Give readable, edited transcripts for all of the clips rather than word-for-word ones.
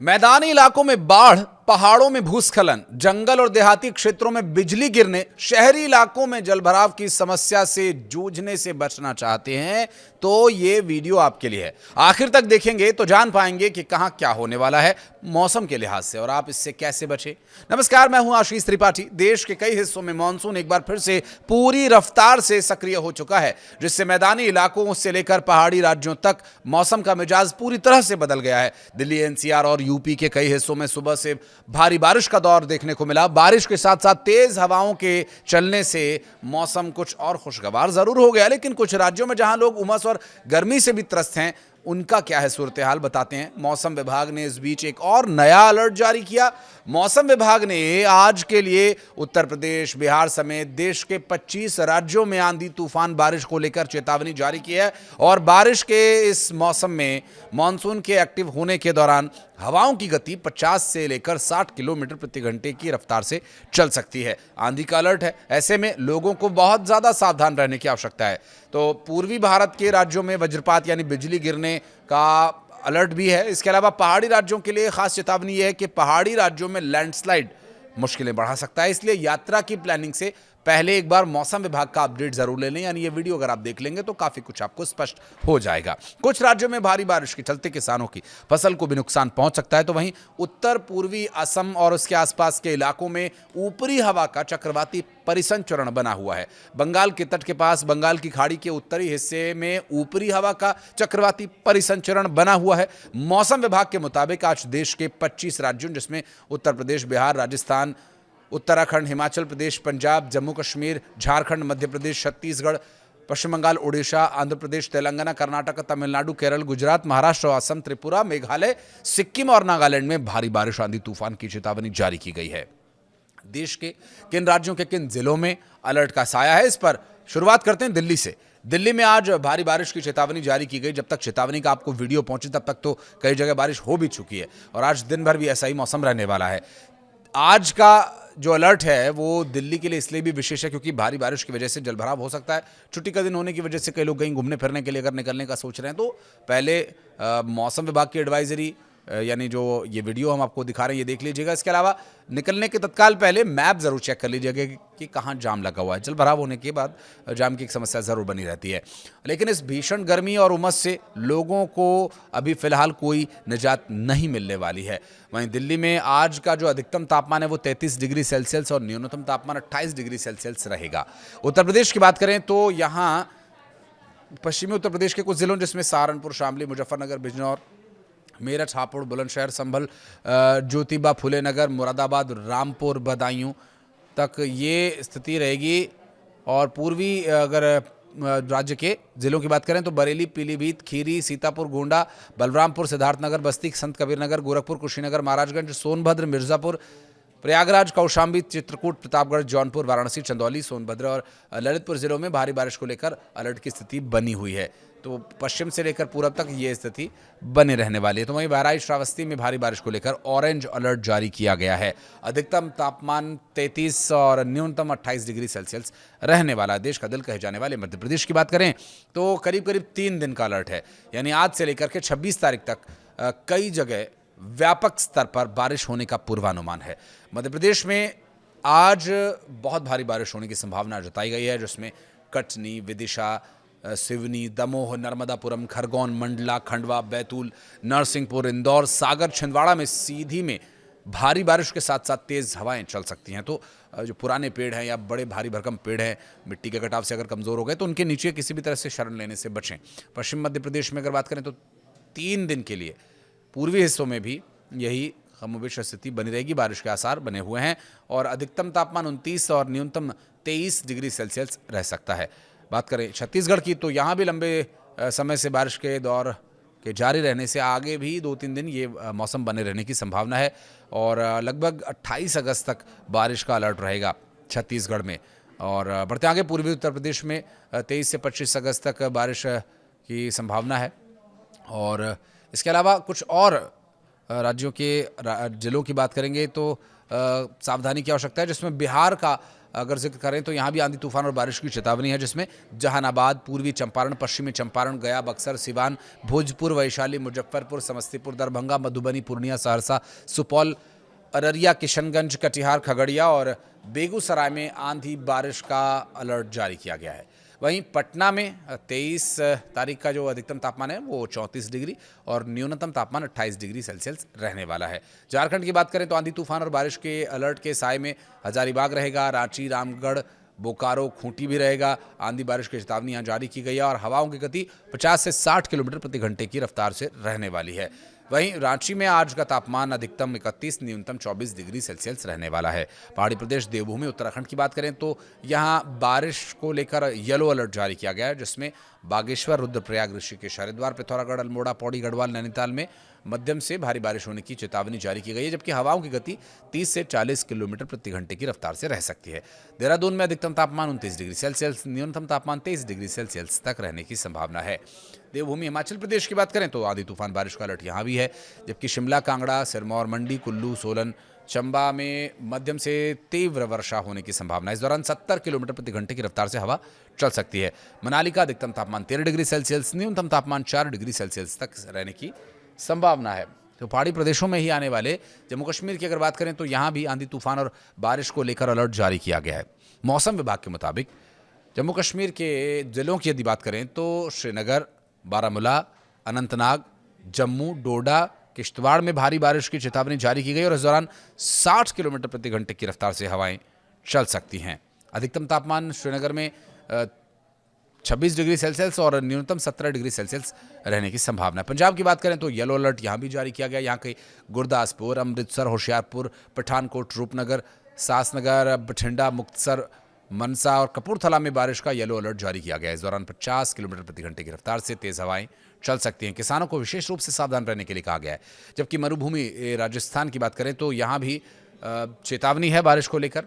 मैदानी इलाकों में बाढ़, पहाड़ों में भूस्खलन, जंगल और देहाती क्षेत्रों में बिजली गिरने, शहरी इलाकों में जलभराव की समस्या से जूझने से बचना चाहते हैं तो ये वीडियो आपके लिए है। आखिर तक देखेंगे तो जान पाएंगे कि कहां क्या होने वाला है मौसम के लिहाज से और आप इससे कैसे बचें। नमस्कार, मैं हूं आशीष त्रिपाठी। देश के कई हिस्सों में मानसून एक बार फिर से पूरी रफ्तार से सक्रिय हो चुका है, जिससे मैदानी इलाकों से लेकर पहाड़ी राज्यों तक मौसम का मिजाज पूरी तरह से बदल गया है। दिल्ली, एनसीआर और यूपी के कई हिस्सों में सुबह से भारी बारिश का दौर देखने को मिला। बारिश के साथ साथ तेज हवाओं के चलने से मौसम कुछ और खुशगवार जरूर हो गया, लेकिन कुछ राज्यों में जहां लोग उमस और गर्मी से भी त्रस्त हैं, उनका क्या है सूरत हाल बताते हैं। मौसम विभाग ने इस बीच एक और नया अलर्ट जारी किया। मौसम विभाग ने आज के लिए उत्तर प्रदेश, बिहार समेत देश के 25 राज्यों में आंधी तूफान बारिश को लेकर चेतावनी जारी की है और बारिश के इस मौसम में मानसून के एक्टिव होने के दौरान हवाओं की गति 50 से लेकर 60 किलोमीटर प्रति घंटे की रफ्तार से चल सकती है। आंधी का अलर्ट है, ऐसे में लोगों को बहुत ज्यादा सावधान रहने की आवश्यकता है। तो पूर्वी भारत के राज्यों में वज्रपात यानी बिजली गिरने का अलर्ट भी है। इसके अलावा पहाड़ी राज्यों के लिए खास चेतावनी यह है कि पहाड़ी राज्यों में लैंडस्लाइड मुश्किलें बढ़ा सकता है, इसलिए यात्रा की प्लानिंग से पहले एक बार मौसम विभाग का अपडेट जरूर ले लें। यानी ये वीडियो अगर आप देख लेंगे तो काफी कुछ आपको स्पष्ट हो जाएगा। कुछ राज्यों में भारी बारिश के चलते किसानों की फसल को भी नुकसान पहुंच सकता है, तो वहीं उत्तर पूर्वी असम और उसके आसपास के इलाकों में ऊपरी हवा का चक्रवाती परिसंचरण बना हुआ है। बंगाल के तट के पास बंगाल की खाड़ी के उत्तरी हिस्से में ऊपरी हवा का चक्रवाती परिसंचरण बना हुआ है। मौसम विभाग के मुताबिक आज देश के 25 राज्यों, जिसमें उत्तर प्रदेश, बिहार, राजस्थान, उत्तराखंड, हिमाचल प्रदेश, पंजाब, जम्मू कश्मीर, झारखंड, मध्य प्रदेश, छत्तीसगढ़, पश्चिम बंगाल, उड़ीसा, आंध्र प्रदेश, तेलंगाना, कर्नाटक, तमिलनाडु, केरल, गुजरात, महाराष्ट्र, असम, त्रिपुरा, मेघालय, सिक्किम और नागालैंड में भारी बारिश, आंधी तूफान की चेतावनी जारी की गई है। देश के किन राज्यों के किन जिलों में अलर्ट का साया है, इस पर शुरुआत करते हैं दिल्ली से। दिल्ली में आज भारी बारिश की चेतावनी जारी की गई। जब तक चेतावनी का आपको वीडियो पहुंचे तब तक तो कई जगह बारिश हो भी चुकी है और आज दिन भर भी ऐसा ही मौसम रहने वाला है। आज का जो अलर्ट है वो दिल्ली के लिए इसलिए भी विशेष है क्योंकि भारी बारिश की वजह से जलभराव हो सकता है। छुट्टी का दिन होने की वजह से कई लोग कहीं घूमने फिरने के लिए अगर निकलने का सोच रहे हैं तो पहले मौसम विभाग की एडवाइजरी यानी जो ये वीडियो हम आपको दिखा रहे हैं ये देख लीजिएगा। इसके अलावा निकलने के तत्काल पहले मैप जरूर चेक कर लीजिएगा कि कहाँ जाम लगा हुआ है। जलभराव होने के बाद जाम की एक समस्या जरूर बनी रहती है, लेकिन इस भीषण गर्मी और उमस से लोगों को अभी फिलहाल कोई निजात नहीं मिलने वाली है। वहीं दिल्ली में आज का जो अधिकतम तापमान है वो 33 डिग्री सेल्सियस और न्यूनतम तापमान 28 डिग्री सेल्सियस रहेगा। उत्तर प्रदेश की बात करें तो यहाँ पश्चिमी उत्तर प्रदेश के कुछ जिलों जिसमें सहारनपुर, शामली, मुजफ्फरनगर, बिजनौर, मेरठ, हापुड़, बुलंदशहर, संभल, ज्योतिबा फुले नगर, मुरादाबाद, रामपुर, बदायूं तक ये स्थिति रहेगी। और पूर्वी अगर राज्य के जिलों की बात करें तो बरेली, पीलीभीत, खीरी, सीतापुर, गोंडा, बलरामपुर, सिद्धार्थनगर, बस्ती, संत कबीरनगर, गोरखपुर, कुशीनगर, महाराजगंज, सोनभद्र, मिर्जापुर, प्रयागराज, कौशाम्बी, चित्रकूट, प्रतापगढ़, जौनपुर, वाराणसी, चंदौली, सोनभद्र और ललितपुर जिलों में भारी बारिश को लेकर अलर्ट की स्थिति बनी हुई है। तो पश्चिम से लेकर पूरब तक ये स्थिति बने रहने वाली है। तो वहीं बहराइच, श्रावस्ती में भारी बारिश को लेकर ऑरेंज अलर्ट जारी किया गया है। अधिकतम तापमान 33 और न्यूनतम 28 डिग्री सेल्सियस रहने वाला है। देश का दिल कहे जाने वाले मध्य प्रदेश की बात करें तो करीब करीब 3 दिन का अलर्ट है, यानी आज से लेकर के 26 तारीख तक कई जगह व्यापक स्तर पर बारिश होने का पूर्वानुमान है। मध्य प्रदेश में आज बहुत भारी बारिश होने की संभावना जताई गई है, जिसमें कटनी, विदिशा, सिवनी, दमोह, नर्मदापुरम, खरगोन, मंडला, खंडवा, बैतूल, नरसिंहपुर, इंदौर, सागर, छिंदवाड़ा में सीधी में भारी बारिश के साथ साथ तेज हवाएं चल सकती हैं। तो जो पुराने पेड़ हैं या बड़े भारी भरकम पेड़ हैं, मिट्टी के कटाव से अगर कमज़ोर हो गए तो उनके नीचे किसी भी तरह से शरण लेने से बचें। पश्चिम मध्य प्रदेश में अगर बात करें तो 3 दिन के लिए पूर्वी हिस्सों में भी यही कमोबेश स्थिति बनी रहेगी। बारिश के आसार बने हुए हैं और अधिकतम तापमान 29 और न्यूनतम 23 डिग्री सेल्सियस रह सकता है। बात करें छत्तीसगढ़ की तो यहाँ भी लंबे समय से बारिश के दौर के जारी रहने से आगे भी 2-3 दिन ये मौसम बने रहने की संभावना है और लगभग 28 अगस्त तक बारिश का अलर्ट रहेगा छत्तीसगढ़ में। और बढ़ते आगे पूर्वी उत्तर प्रदेश में 23 से 25 अगस्त तक बारिश की संभावना है। और इसके अलावा कुछ और राज्यों के जिलों की बात करेंगे तो सावधानी की आवश्यकता है, जिसमें बिहार का अगर जिक्र करें तो यहाँ भी आंधी तूफान और बारिश की चेतावनी है, जिसमें जहानाबाद, पूर्वी चंपारण, पश्चिमी चंपारण, गया, बक्सर, सिवान, भोजपुर, वैशाली, मुजफ्फरपुर, समस्तीपुर, दरभंगा, मधुबनी, पूर्णिया, सहरसा, सुपौल, अररिया, किशनगंज, कटिहार, खगड़िया और बेगूसराय में आंधी बारिश का अलर्ट जारी किया गया है। वहीं पटना में 23 तारीख का जो अधिकतम तापमान है वो 34 डिग्री और न्यूनतम तापमान 28 डिग्री सेल्सियस रहने वाला है। झारखंड की बात करें तो आंधी तूफान और बारिश के अलर्ट के साए में हजारीबाग रहेगा, रांची, रामगढ़, बोकारो, खूंटी भी रहेगा। आंधी बारिश की चेतावनी यहाँ जारी की गई है और हवाओं की गति 50 से 60 किलोमीटर प्रति घंटे की रफ्तार से रहने वाली है। वहीं रांची में आज का तापमान अधिकतम 31, न्यूनतम 24 डिग्री सेल्सियस रहने वाला है। पहाड़ी प्रदेश देवभूमि उत्तराखंड की बात करें तो यहाँ बारिश को लेकर येलो अलर्ट जारी किया गया है, जिसमें बागेश्वर, रुद्रप्रयाग, ऋषिकेश, हरिद्वार, पिथौरागढ़, अल्मोड़ा, पौड़ी, गढ़वाल, नैनीताल में मध्यम से भारी बारिश होने की चेतावनी जारी की गई है, जबकि हवाओं की गति 30 से 40 किलोमीटर प्रति घंटे की रफ्तार से रह सकती है। देहरादून में अधिकतम तापमान 29 डिग्री सेल्सियस, न्यूनतम तापमान 23 डिग्री सेल्सियस तक रहने की संभावना है। देवभूमि हिमाचल प्रदेश की बात करें तो आंधी तूफान बारिश का अलर्ट यहाँ भी है, जबकि शिमला, कांगड़ा, सिरमौर, मंडी, कुल्लू, सोलन, चंबा में मध्यम से तीव्र वर्षा होने की संभावना है। इस दौरान 70 किलोमीटर प्रति घंटे की रफ्तार से हवा चल सकती है। मनाली का अधिकतम तापमान 13 डिग्री सेल्सियस, न्यूनतम तापमान 4 डिग्री सेल्सियस तक रहने की संभावना है। तो पहाड़ी प्रदेशों में ही आने वाले जम्मू कश्मीर की अगर बात करें तो यहाँ भी आंधी तूफान और बारिश को लेकर अलर्ट जारी किया गया है। मौसम विभाग के मुताबिक जम्मू कश्मीर के जिलों की यदि बात करें तो श्रीनगर, बारामूला, अनंतनाग, जम्मू, डोडा, किश्तवाड़ में भारी बारिश की चेतावनी जारी की गई और इस दौरान 60 किलोमीटर प्रति घंटे की रफ्तार से हवाएं चल सकती हैं। अधिकतम तापमान श्रीनगर में 26 डिग्री सेल्सियस और न्यूनतम 17 डिग्री सेल्सियस रहने की संभावना है। पंजाब की बात करें तो येलो अलर्ट यहाँ भी जारी किया गया। यहाँ के गुरदासपुर, अमृतसर, होशियारपुर, पठानकोट, रूपनगर, सासनगर, बठिंडा, मुक्तसर, मनसा और कपूरथला में बारिश का येलो अलर्ट जारी किया गया है। इस दौरान 50 किलोमीटर प्रति घंटे की रफ्तार से तेज हवाएं चल सकती हैं। किसानों को विशेष रूप से सावधान रहने के लिए कहा गया है। जबकि मरुभूमि राजस्थान की बात करें तो यहाँ भी चेतावनी है बारिश को लेकर।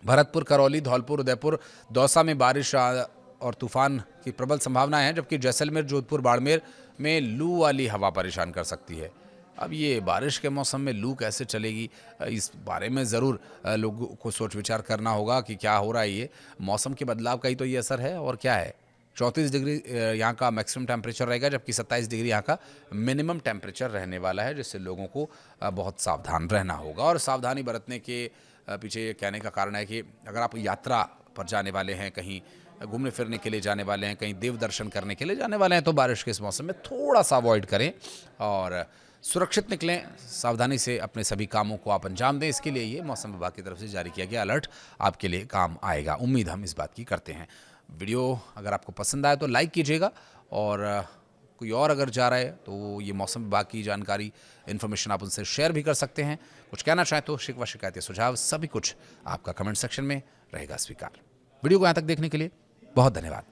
भरतपुर, करौली, धौलपुर, उदयपुर, दौसा में बारिश और तूफान की प्रबल संभावना है, जबकि जैसलमेर, जोधपुर, बाड़मेर में लू वाली हवा परेशान कर सकती है। अब ये बारिश के मौसम में लू कैसे चलेगी, इस बारे में ज़रूर लोगों को सोच विचार करना होगा कि क्या हो रहा है। ये मौसम के बदलाव का ही तो ये असर है और क्या है। 34 डिग्री यहाँ का मैक्सिमम टेम्परेचर रहेगा, जबकि 27 डिग्री यहाँ का मिनिमम टेम्परेचर रहने वाला है, जिससे लोगों को बहुत सावधान रहना होगा। और सावधानी बरतने के पीछे ये कहने का कारण है कि अगर आप यात्रा पर जाने वाले हैं, कहीं घूमने फिरने के लिए जाने वाले हैं, कहीं देव दर्शन करने के लिए जाने वाले हैं, तो बारिश के इस मौसम में थोड़ा सा अवॉइड करें और सुरक्षित निकलें। सावधानी से अपने सभी कामों को आप अंजाम दें। इसके लिए ये मौसम विभाग की तरफ से जारी किया गया अलर्ट आपके लिए काम आएगा। उम्मीद हम इस बात की करते हैं। वीडियो अगर आपको पसंद आए तो लाइक कीजिएगा और कोई और अगर जा रहा है तो ये मौसम विभाग की जानकारी, इन्फॉर्मेशन आप उनसे शेयर भी कर सकते हैं। कुछ कहना चाहें तो शिकवा, शिकायत या सुझाव सभी कुछ आपका कमेंट सेक्शन में रहेगा स्वीकार। वीडियो को यहाँ तक देखने के लिए बहुत धन्यवाद।